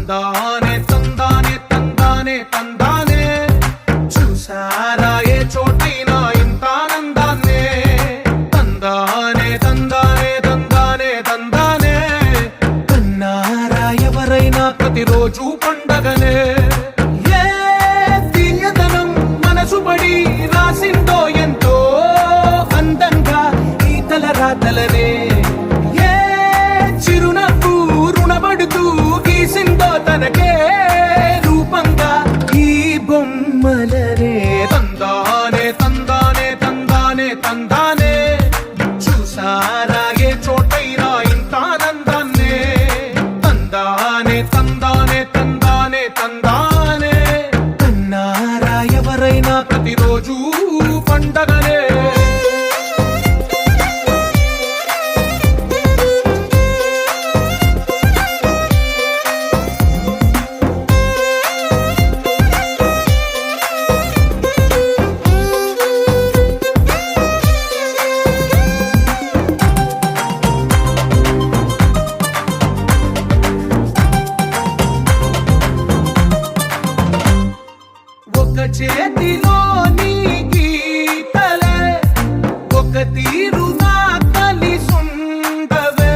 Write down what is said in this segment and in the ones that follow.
తందానే తందానే తందానే తందానే చూసారా ఏ చోటైనా ఇంత ఆనందాన్నే తందానే తందానే తందానే తందానే కన్నారా ఎవరైనా ప్రతిరోజు పండగనే ఏ తీయదనం మనసు పడి రాసిందో ఎంతో అందంగా ఈ తలరాతలనే తనకే రూపంగా ఈ బొమ్మలనే తందానే తందానే తందానే తందానే చూసారా ఏ చోటైనా ఇంత ఆనందాన్నే తందానే తందానే తందానే తందానే కన్నారా ఎవరైనా ప్రతిరోజు పండగనే చేతిలో నీ గీతలే ఒక తీరుగా కలిసుండవే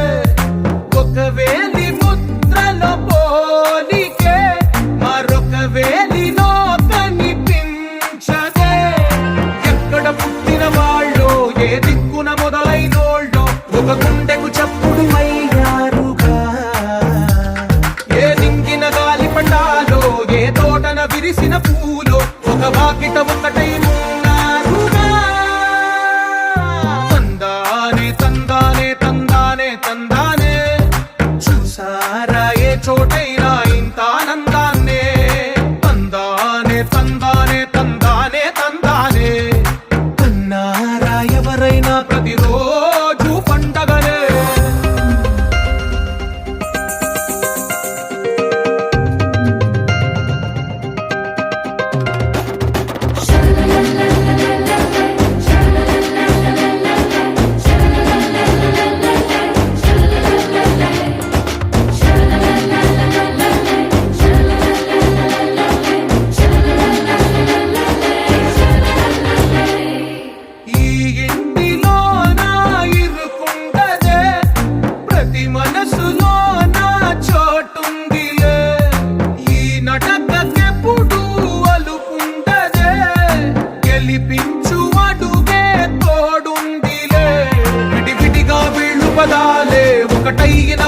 ఒక వేలి ముద్రల పోలికే మరొక వేలిలో కనిపించదే ఎక్కడ పుట్టిన వాళ్ళో ఏ దిక్కున మొదలైనోళ్ళో ఒక గుండెకు చప్పుడు అయ్యారుగా ఏ దింగిన గాలి పండాలో ఏ తోటన విరిసిన పూలో ఒక వాకిట ఒకటై ఉన్నారుగా తందానే తందానే తందానే తందానే చూసారా ఏ చోటైనా ఇంత ఆనందాన్నే తందానే తందానే తందానే తందానే కన్నారా ఎవరైనా ప్రతిరోజు పండగనే మనసులో నా చోటుందిలే ఈ నటకెప్పుడు అలుపుండదే గెలిపించు అడుగే తోడుందిలే విడివిడిగా వీళ్ళు పదాలే ఒకటైన